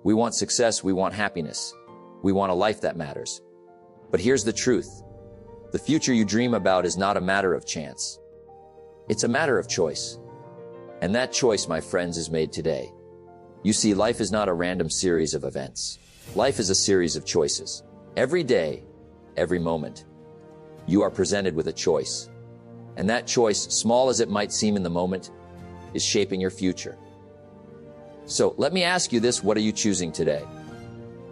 We want success, we want happiness. We want a life that matters. But here's the truth. The future you dream about is not a matter of chance. It's a matter of choice. And that choice, my friends, is made today. You see, life is not a random series of events. Life is a series of choices. Every day, every moment, you are presented with a choice. And that choice, small as it might seem in the moment, is shaping your future. So let me ask you this, what are you choosing today?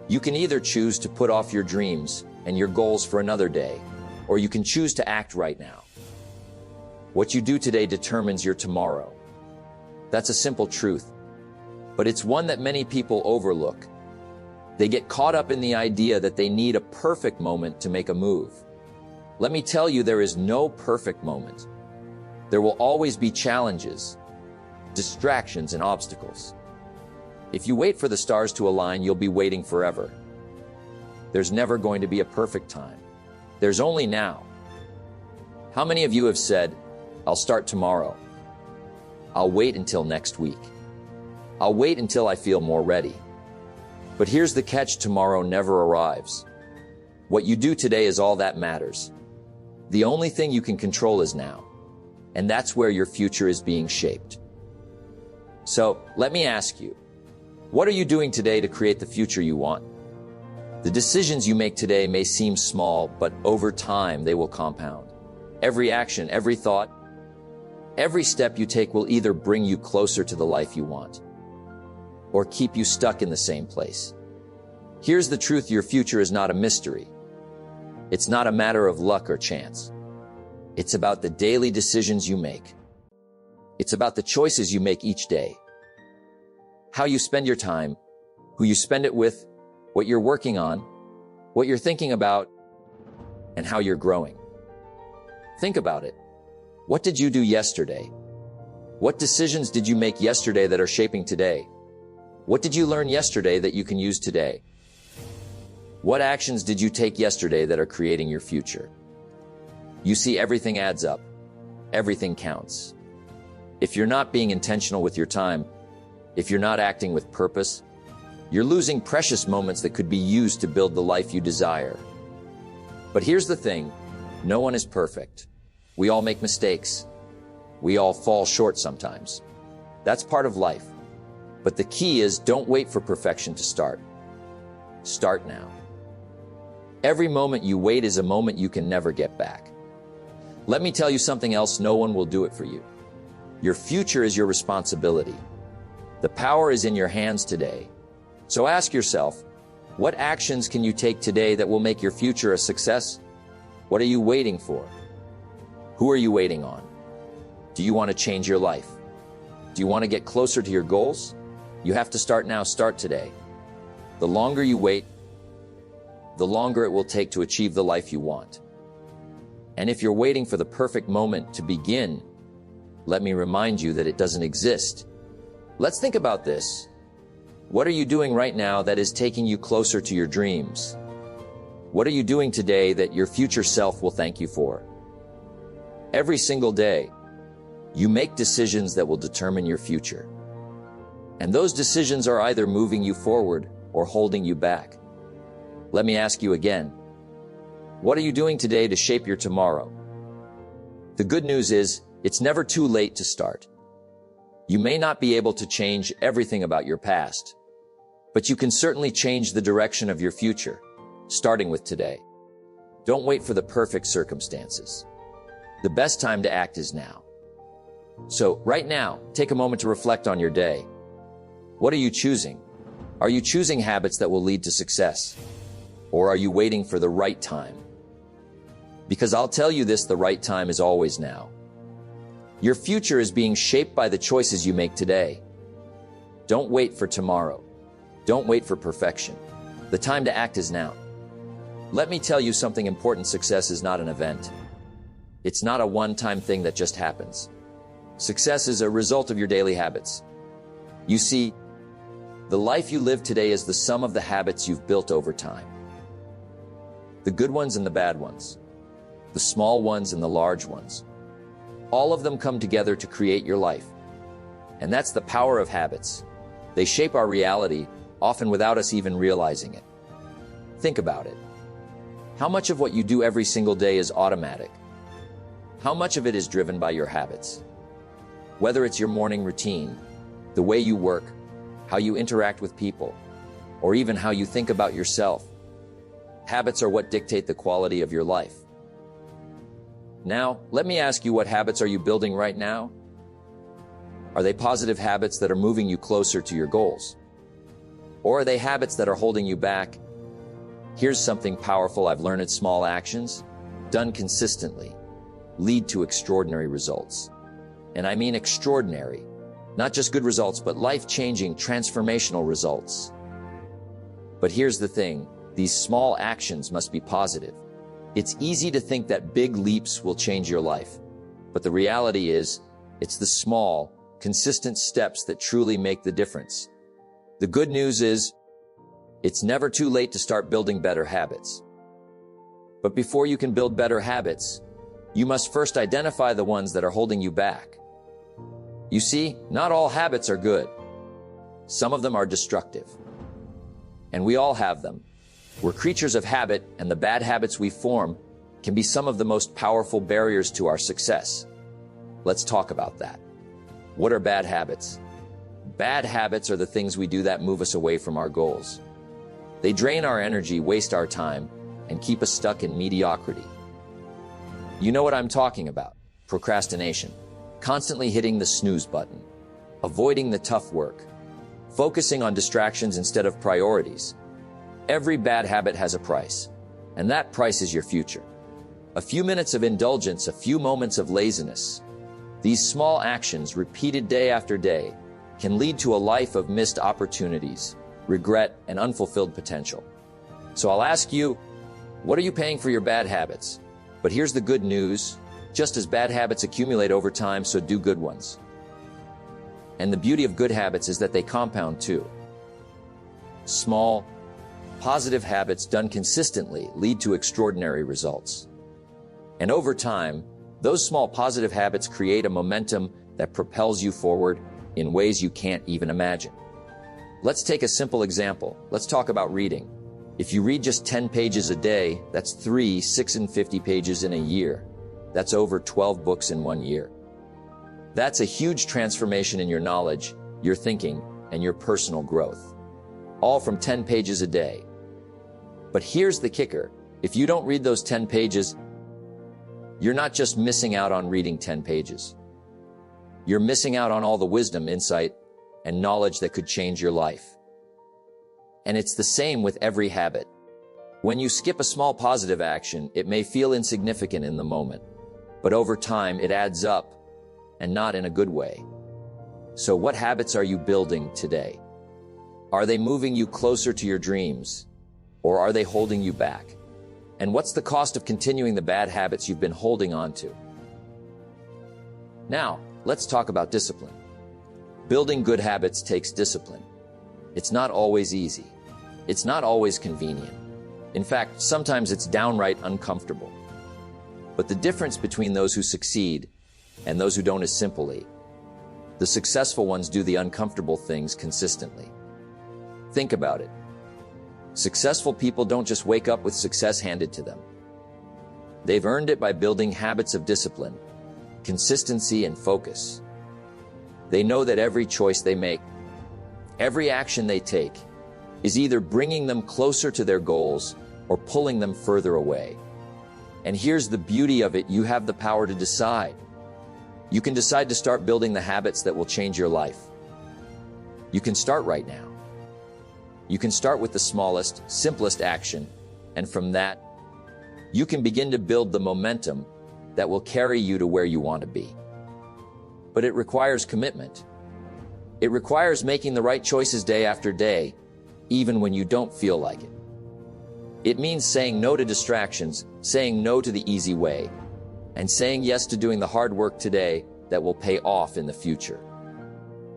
You can either choose to put off your dreams and your goals for another day, or you can choose to act right now. What you do today determines your tomorrow. That's a simple truth, but it's one that many people overlook. They get caught up in the idea that they need a perfect moment to make a move. Let me tell you, there is no perfect moment. There will always be challenges, distractions, and obstacles. If you wait for the stars to align, you'll be waiting forever. There's never going to be a perfect time. There's only now. How many of you have said, I'll start tomorrow. I'll wait until next week. I'll wait until I feel more ready. But here's the catch, tomorrow never arrives. What you do today is all that matters. The only thing you can control is now. And that's where your future is being shaped. So let me ask you, what are you doing today to create the future you want? The decisions you make today may seem small, but over time they will compound. Every action, every thought, every step you take will either bring you closer to the life you want or keep you stuck in the same place. Here's the truth, your future is not a mystery. It's not a matter of luck or chance. It's about the daily decisions you make. It's about the choices you make each day. How you spend your time, who you spend it with, what you're working on, what you're thinking about, and how you're growing. Think about it. What did you do yesterday? What decisions did you make yesterday that are shaping today? What did you learn yesterday that you can use today? What actions did you take yesterday that are creating your future? You see, everything adds up. Everything counts. If you're not being intentional with your time, if you're not acting with purpose, you're losing precious moments that could be used to build the life you desire. But here's the thing, no one is perfect. We all make mistakes. We all fall short sometimes. That's part of life. But the key is, don't wait for perfection to start. Start now. Every moment you wait is a moment you can never get back. Let me tell you something else, no one will do it for you. Your future is your responsibility. The power is in your hands today. So ask yourself, what actions can you take today that will make your future a success? What are you waiting for? Who are you waiting on? Do you want to change your life? Do you want to get closer to your goals? You have to start now, start today. The longer you wait, the longer it will take to achieve the life you want. And if you're waiting for the perfect moment to begin, let me remind you that it doesn't exist. Let's think about this. What are you doing right now that is taking you closer to your dreams? What are you doing today that your future self will thank you for? Every single day, you make decisions that will determine your future. And those decisions are either moving you forward or holding you back. Let me ask you again, what are you doing today to shape your tomorrow? The good news is, it's never too late to start. You may not be able to change everything about your past, but you can certainly change the direction of your future, starting with today. Don't wait for the perfect circumstances. The best time to act is now. So, right now, take a moment to reflect on your day. What are you choosing? Are you choosing habits that will lead to success? Or are you waiting for the right time? Because I'll tell you this, the right time is always now. Your future is being shaped by the choices you make today. Don't wait for tomorrow. Don't wait for perfection. The time to act is now. Let me tell you something important. Success is not an event. It's not a one-time thing that just happens. Success is a result of your daily habits. You see, the life you live today is the sum of the habits you've built over time. The good ones and the bad ones. The small ones and the large ones. All of them come together to create your life. And that's the power of habits. They shape our reality, often without us even realizing it. Think about it. How much of what you do every single day is automatic? How much of it is driven by your habits? Whether it's your morning routine, the way you work, how you interact with people, or even how you think about yourself, habits are what dictate the quality of your life. Now, let me ask you, what habits are you building right now? Are they positive habits that are moving you closer to your goals? Or are they habits that are holding you back? Here's something powerful I've learned: small actions, done consistently, lead to extraordinary results. And I mean extraordinary. Not just good results, but life-changing, transformational results. But here's the thing, these small actions must be positive. It's easy to think that big leaps will change your life. But the reality is, it's the small, consistent steps that truly make the difference. The good news is, it's never too late to start building better habits. But before you can build better habits, you must first identify the ones that are holding you back. You see, not all habits are good. Some of them are destructive. And we all have them. We're creatures of habit, and the bad habits we form can be some of the most powerful barriers to our success. Let's talk about that. What are bad habits? Bad habits are the things we do that move us away from our goals. They drain our energy, waste our time, and keep us stuck in mediocrity. You know what I'm talking about. Procrastination. Constantly hitting the snooze button. Avoiding the tough work. Focusing on distractions instead of priorities. Every bad habit has a price, and that price is your future. A few minutes of indulgence, a few moments of laziness. These small actions, repeated day after day, can lead to a life of missed opportunities, regret, and unfulfilled potential. So I'll ask you, what are you paying for your bad habits? But here's the good news. Just as bad habits accumulate over time, so do good ones. And the beauty of good habits is that they compound too. Small, positive habits done consistently lead to extraordinary results. And over time, those small positive habits create a momentum that propels you forward in ways you can't even imagine. Let's take a simple example. Let's talk about reading. If you read just 10 pages a day, that's 3 650 pages in a year. That's over 12 books in 1 year. That's a huge transformation in your knowledge, your thinking, and your personal growth. All from 10 pages a day. But here's the kicker. If you don't read those 10 pages, you're not just missing out on reading 10 pages. You're missing out on all the wisdom, insight, and knowledge that could change your life. And it's the same with every habit. When you skip a small positive action, it may feel insignificant in the moment, but over time it adds up, and not in a good way. So what habits are you building today? Are they moving you closer to your dreams, or are they holding you back? And what's the cost of continuing the bad habits you've been holding on to? Now, let's talk about discipline. Building good habits takes discipline. It's not always easy. It's not always convenient. In fact, sometimes it's downright uncomfortable. But the difference between those who succeed and those who don't is simply, the successful ones do the uncomfortable things consistently. Think about it. Successful people don't just wake up with success handed to them. They've earned it by building habits of discipline, consistency, and focus. They know that every choice they make, every action they take, is either bringing them closer to their goals or pulling them further away. And here's the beauty of it: you have the power to decide. You can decide to start building the habits that will change your life. You can start right now. You can start with the smallest, simplest action, and from that, you can begin to build the momentum that will carry you to where you want to be. But it requires commitment. It requires making the right choices day after day, even when you don't feel like it. It means saying no to distractions, saying no to the easy way, and saying yes to doing the hard work today that will pay off in the future.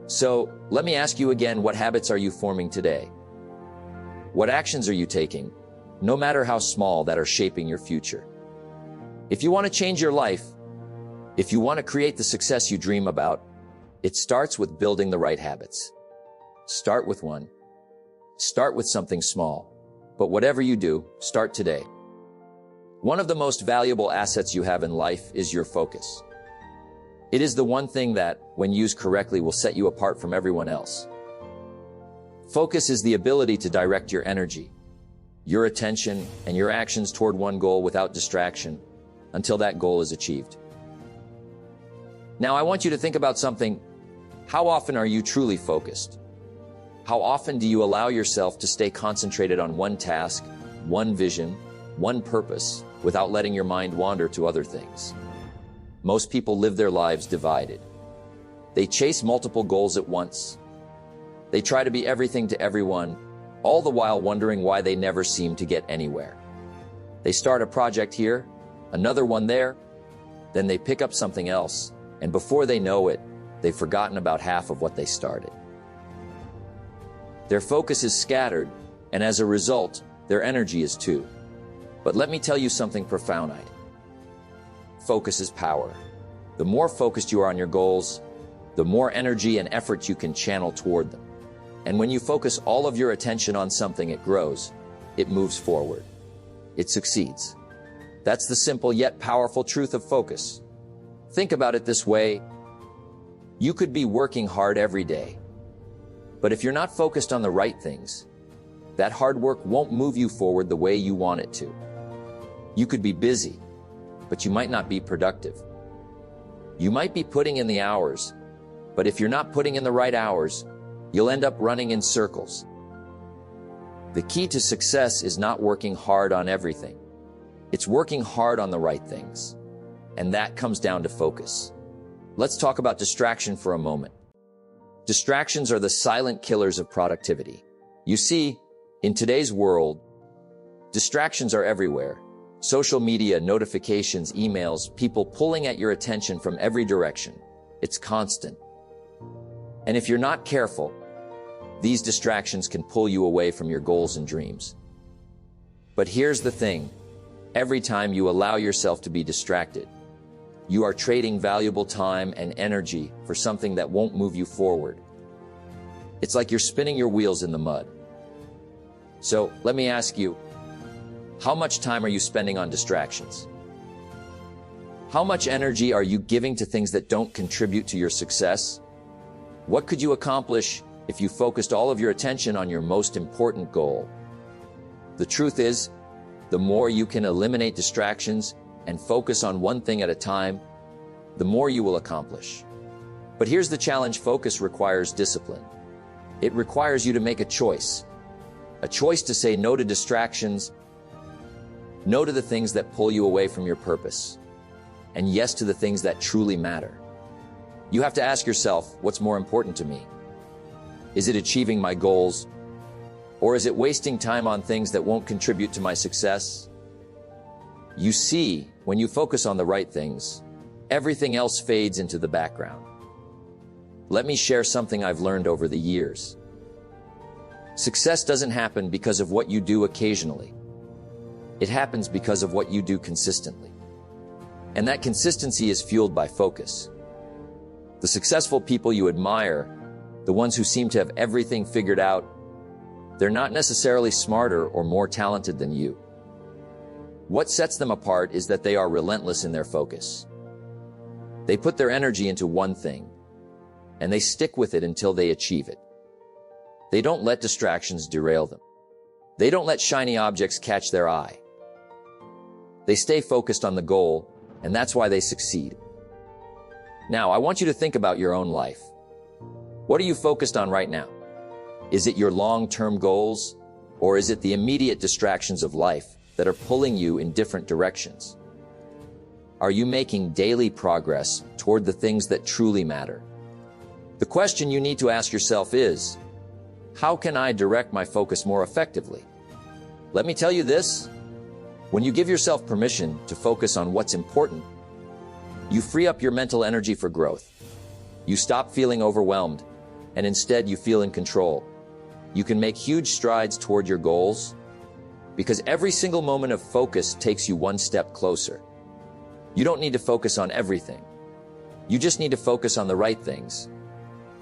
So, let me ask you again, what habits are you forming today? What actions are you taking, no matter how small, that are shaping your future? If you want to change your life, if you want to create the success you dream about, it starts with building the right habits. Start with one. Start with something small. But whatever you do, start today. One of the most valuable assets you have in life is your focus. It is the one thing that, when used correctly, will set you apart from everyone else. Focus is the ability to direct your energy, your attention, and your actions toward one goal without distraction until that goal is achieved. Now, I want you to think about something. How often are you truly focused? How often do you allow yourself to stay concentrated on one task, one vision, one purpose, without letting your mind wander to other things? Most people live their lives divided. They chase multiple goals at once. They try to be everything to everyone, all the while wondering why they never seem to get anywhere. They start a project here, another one there, then they pick up something else, and before they know it, they've forgotten about half of what they started. Their focus is scattered, and as a result, their energy is too. But let me tell you something profound. Focus is power. The more focused you are on your goals, the more energy and effort you can channel toward them. And when you focus all of your attention on something, it grows, it moves forward, it succeeds. That's the simple yet powerful truth of focus. Think about it this way. You could be working hard every day, but if you're not focused on the right things, that hard work won't move you forward the way you want it to. You could be busy, but you might not be productive. You might be putting in the hours, but if you're not putting in the right hours, you'll end up running in circles. The key to success is not working hard on everything. It's working hard on the right things. And that comes down to focus. Let's talk about distraction for a moment. Distractions are the silent killers of productivity. You see, in today's world, distractions are everywhere. Social media, notifications, emails, people pulling at your attention from every direction. It's constant. And if you're not careful, these distractions can pull you away from your goals and dreams. But here's the thing. Every time you allow yourself to be distracted, you are trading valuable time and energy for something that won't move you forward. It's like you're spinning your wheels in the mud. So let me ask you, how much time are you spending on distractions? How much energy are you giving to things that don't contribute to your success? What could you accomplish if you focused all of your attention on your most important goal? The truth is, the more you can eliminate distractions and focus on one thing at a time, the more you will accomplish. But here's the challenge: focus requires discipline. It requires you to make a choice to say no to distractions, no to the things that pull you away from your purpose, and yes to the things that truly matter. You have to ask yourself, what's more important to me? Is it achieving my goals? Or is it wasting time on things that won't contribute to my success? You see, when you focus on the right things, everything else fades into the background. Let me share something I've learned over the years. Success doesn't happen because of what you do occasionally. It happens because of what you do consistently. And that consistency is fueled by focus. The successful people you admire, the ones who seem to have everything figured out, they're not necessarily smarter or more talented than you. What sets them apart is that they are relentless in their focus. They put their energy into one thing, and they stick with it until they achieve it. They don't let distractions derail them. They don't let shiny objects catch their eye. They stay focused on the goal, and that's why they succeed. Now, I want you to think about your own life. What are you focused on right now? Is it your long-term goals, or is it the immediate distractions of life that are pulling you in different directions? Are you making daily progress toward the things that truly matter? The question you need to ask yourself is, how can I direct my focus more effectively? Let me tell you this. When you give yourself permission to focus on what's important, you free up your mental energy for growth. You stop feeling overwhelmed, and instead you feel in control. You can make huge strides toward your goals because every single moment of focus takes you one step closer. You don't need to focus on everything. You just need to focus on the right things.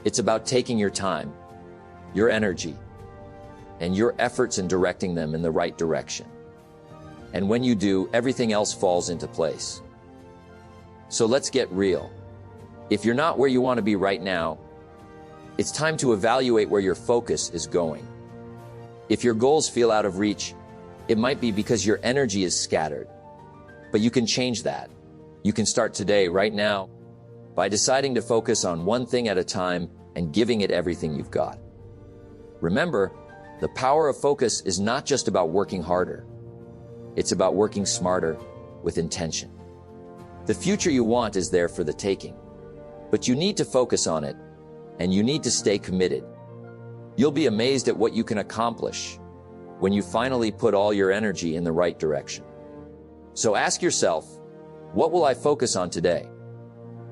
It's about taking your time, your energy, and your efforts in directing them in the right direction. And when you do, everything else falls into place. So let's get real. If you're not where you want to be right now, it's time to evaluate where your focus is going. If your goals feel out of reach, it might be because your energy is scattered. But you can change that. You can start today, right now, by deciding to focus on one thing at a time and giving it everything you've got. Remember, the power of focus is not just about working harder. It's about working smarter with intention. The future you want is there for the taking, but you need to focus on it, and you need to stay committed. You'll be amazed at what you can accomplish when you finally put all your energy in the right direction. So ask yourself, what will I focus on today?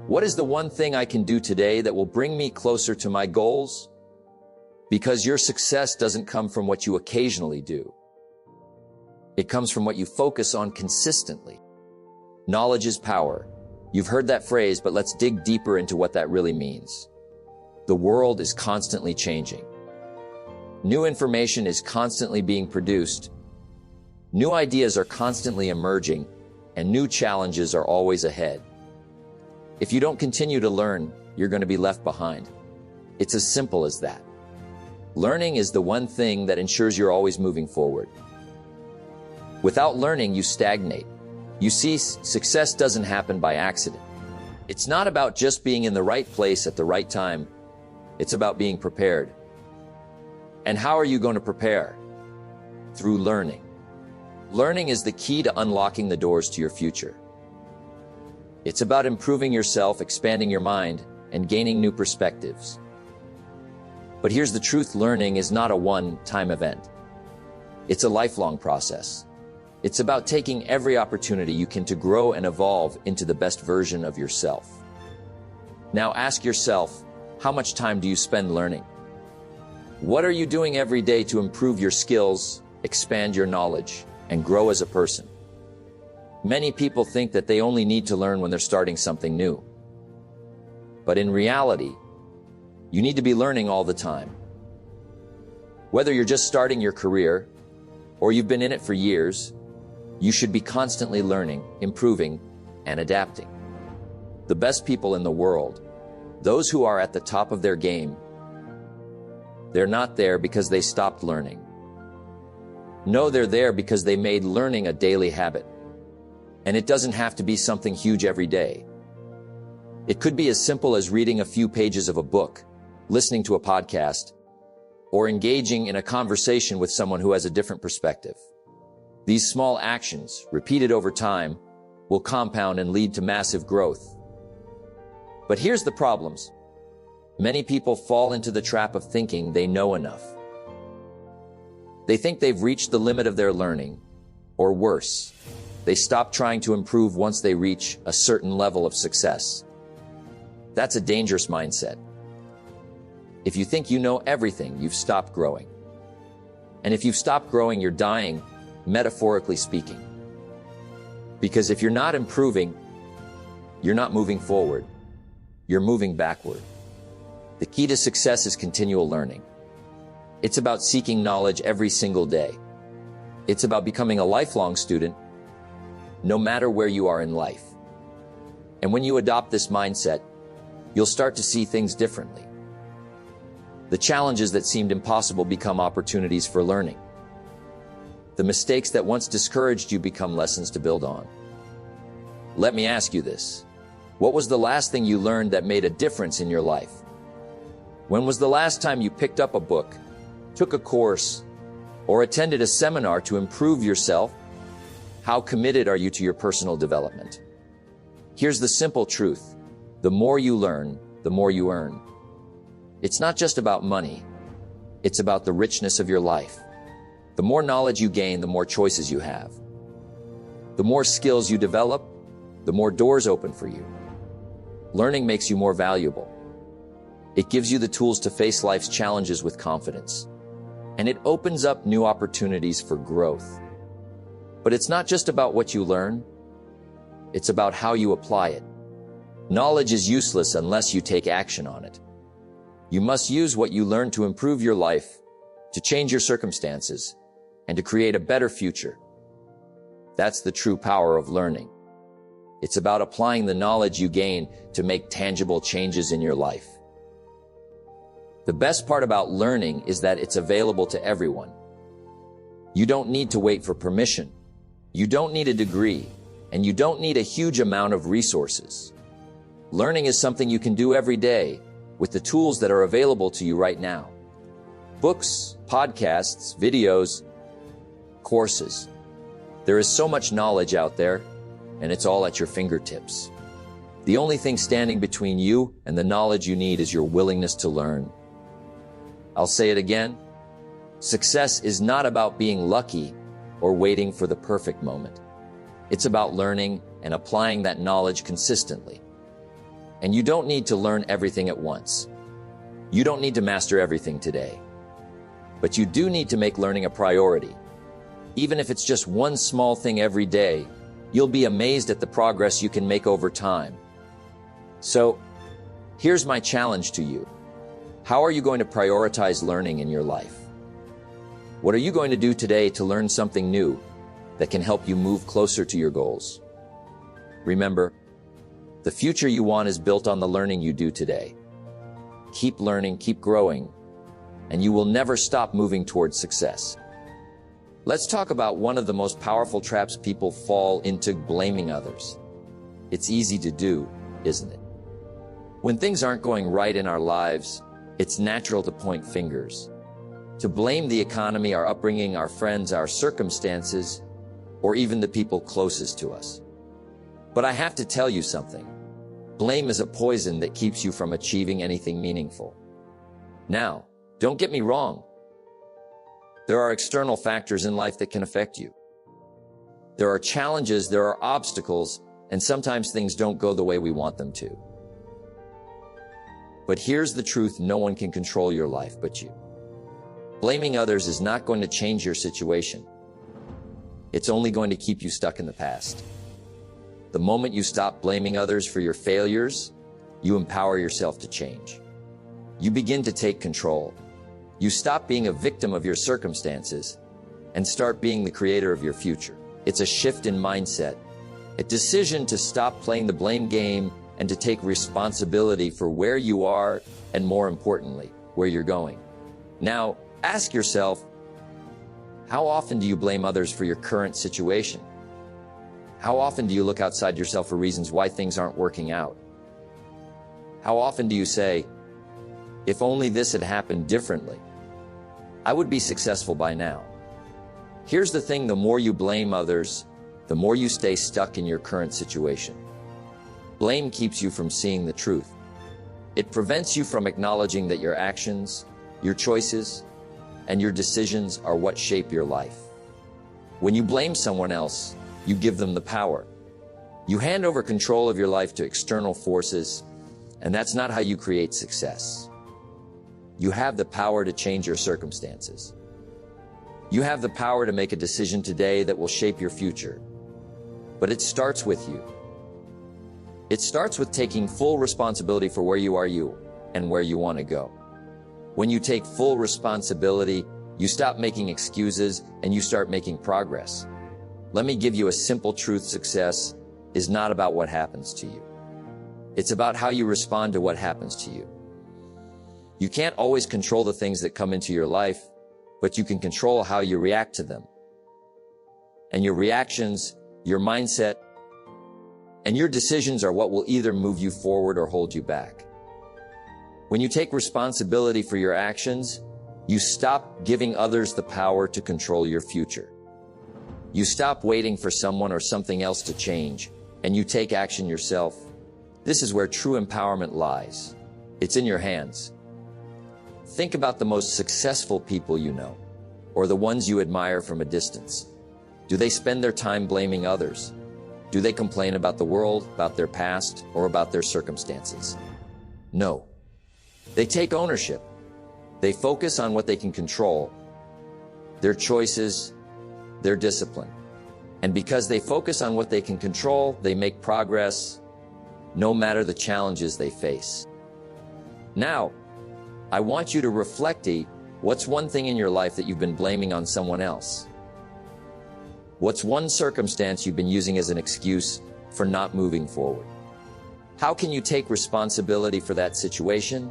What is the one thing I can do today that will bring me closer to my goals? Because your success doesn't come from what you occasionally do. It comes from what you focus on consistently. Knowledge is power. You've heard that phrase, but let's dig deeper into what that really means. The world is constantly changing. New information is constantly being produced. New ideas are constantly emerging, and new challenges are always ahead. If you don't continue to learn, you're going to be left behind. It's as simple as that. Learning is the one thing that ensures you're always moving forward. Without learning, you stagnate. You see, success doesn't happen by accident. It's not about just being in the right place at the right time. It's about being prepared. And how are you going to prepare? Through learning. Learning is the key to unlocking the doors to your future. It's about improving yourself, expanding your mind, and gaining new perspectives. But here's the truth: learning is not a one-time event. It's a lifelong process. It's about taking every opportunity you can to grow and evolve into the best version of yourself. Now ask yourself, how much time do you spend learning? What are you doing every day to improve your skills, expand your knowledge, and grow as a person? Many people think that they only need to learn when they're starting something new. But in reality, you need to be learning all the time. Whether you're just starting your career or you've been in it for years, you should be constantly learning, improving, and adapting. The best people in the world, those who are at the top of their game, they're not there because they stopped learning. No, they're there because they made learning a daily habit. And it doesn't have to be something huge every day. It could be as simple as reading a few pages of a book, listening to a podcast, or engaging in a conversation with someone who has a different perspective. These small actions, repeated over time, will compound and lead to massive growth. But here's the problems. Many people fall into the trap of thinking they know enough. They think they've reached the limit of their learning, or worse, they stop trying to improve once they reach a certain level of success. That's a dangerous mindset. If you think you know everything, you've stopped growing. And if you've stopped growing, you're dying, metaphorically speaking. Because if you're not improving, you're not moving forward. You're moving backward. The key to success is continual learning. It's about seeking knowledge every single day. It's about becoming a lifelong student, no matter where you are in life. And when you adopt this mindset, you'll start to see things differently. The challenges that seemed impossible become opportunities for learning. The mistakes that once discouraged you become lessons to build on. Let me ask you this. What was the last thing you learned that made a difference in your life? When was the last time you picked up a book, took a course, or attended a seminar to improve yourself? How committed are you to your personal development? Here's the simple truth. The more you learn, the more you earn. It's not just about money. It's about the richness of your life. The more knowledge you gain, the more choices you have. The more skills you develop, the more doors open for you. Learning makes you more valuable. It gives you the tools to face life's challenges with confidence. And it opens up new opportunities for growth. But it's not just about what you learn. It's about how you apply it. Knowledge is useless unless you take action on it. You must use what you learn to improve your life, to change your circumstances, and to create a better future. That's the true power of learning. It's about applying the knowledge you gain to make tangible changes in your life. The best part about learning is that it's available to everyone. You don't need to wait for permission. You don't need a degree, and you don't need a huge amount of resources. Learning is something you can do every day with the tools that are available to you right now. Books, podcasts, videos, courses. There is so much knowledge out there, and it's all at your fingertips. The only thing standing between you and the knowledge you need is your willingness to learn. I'll say it again. Success is not about being lucky or waiting for the perfect moment. It's about learning and applying that knowledge consistently. And you don't need to learn everything at once. You don't need to master everything today. But you do need to make learning a priority. Even if it's just one small thing every day, you'll be amazed at the progress you can make over time. So, here's my challenge to you. How are you going to prioritize learning in your life? What are you going to do today to learn something new that can help you move closer to your goals? Remember, the future you want is built on the learning you do today. Keep learning, keep growing, and you will never stop moving towards success. Let's talk about one of the most powerful traps people fall into: blaming others. It's easy to do, isn't it? When things aren't going right in our lives, it's natural to point fingers, to blame the economy, our upbringing, our friends, our circumstances, or even the people closest to us. But I have to tell you something. Blame is a poison that keeps you from achieving anything meaningful. Now, don't get me wrong. There are external factors in life that can affect you. There are challenges, there are obstacles, and sometimes things don't go the way we want them to. But here's the truth: no one can control your life but you. Blaming others is not going to change your situation. It's only going to keep you stuck in the past. The moment you stop blaming others for your failures, you empower yourself to change. You begin to take control. You stop being a victim of your circumstances and start being the creator of your future. It's a shift in mindset, a decision to stop playing the blame game and to take responsibility for where you are and, more importantly, where you're going. Now, ask yourself, how often do you blame others for your current situation? How often do you look outside yourself for reasons why things aren't working out? How often do you say, if only this had happened differently, I would be successful by now? Here's the thing: the more you blame others, the more you stay stuck in your current situation. Blame keeps you from seeing the truth. It prevents you from acknowledging that your actions, your choices, and your decisions are what shape your life. When you blame someone else, you give them the power. You hand over control of your life to external forces, and that's not how you create success. You have the power to change your circumstances. You have the power to make a decision today that will shape your future. But it starts with you. It starts with taking full responsibility for where you are and where you want to go. When you take full responsibility, you stop making excuses and you start making progress. Let me give you a simple truth: success is not about what happens to you. It's about how you respond to what happens to you. You can't always control the things that come into your life, but you can control how you react to them. And your reactions, your mindset, and your decisions are what will either move you forward or hold you back. When you take responsibility for your actions, you stop giving others the power to control your future. You stop waiting for someone or something else to change, and you take action yourself. This is where true empowerment lies. It's in your hands. Think about the most successful people you know, or the ones you admire from a distance. Do they spend their time blaming others? Do they complain about the world, about their past, or about their circumstances? No. They take ownership. They focus on what they can control, their choices, their discipline. And because they focus on what they can control, they make progress, no matter the challenges they face. Now, I want you to reflect What's one thing in your life that you've been blaming on someone else? What's one circumstance you've been using as an excuse for not moving forward? How can you take responsibility for that situation?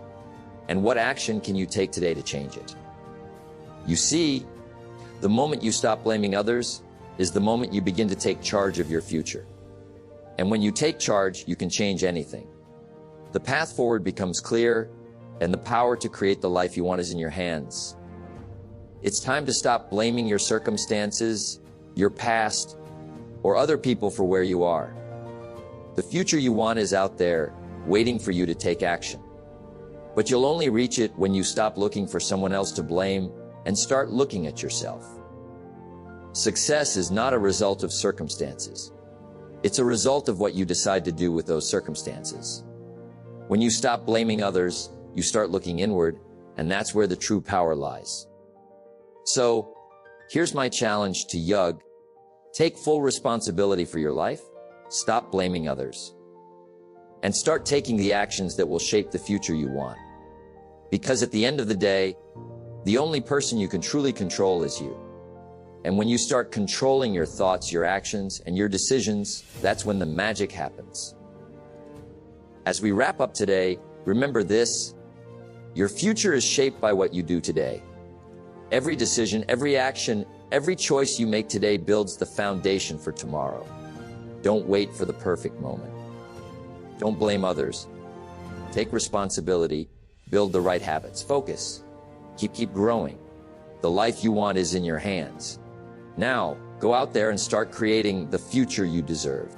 And what action can you take today to change it? You see, the moment you stop blaming others is the moment you begin to take charge of your future. And when you take charge, you can change anything. The path forward becomes clear, and the power to create the life you want is in your hands. It's time to stop blaming your circumstances, your past, or other people for where you are. The future you want is out there, waiting for you to take action. But you'll only reach it when you stop looking for someone else to blame and start looking at yourself. Success is not a result of circumstances. It's a result of what you decide to do with those circumstances. When you stop blaming others, you start looking inward, and that's where the true power lies. So, here's my challenge to Yug. Take full responsibility for your life, stop blaming others, and start taking the actions that will shape the future you want. Because at the end of the day, the only person you can truly control is you. And when you start controlling your thoughts, your actions, and your decisions, that's when the magic happens. As we wrap up today, remember this: your future is shaped by what you do today. Every decision, every action, every choice you make today builds the foundation for tomorrow. Don't wait for the perfect moment. Don't blame others. Take responsibility, build the right habits, focus, keep growing. The life you want is in your hands. Now, go out there and start creating the future you deserve.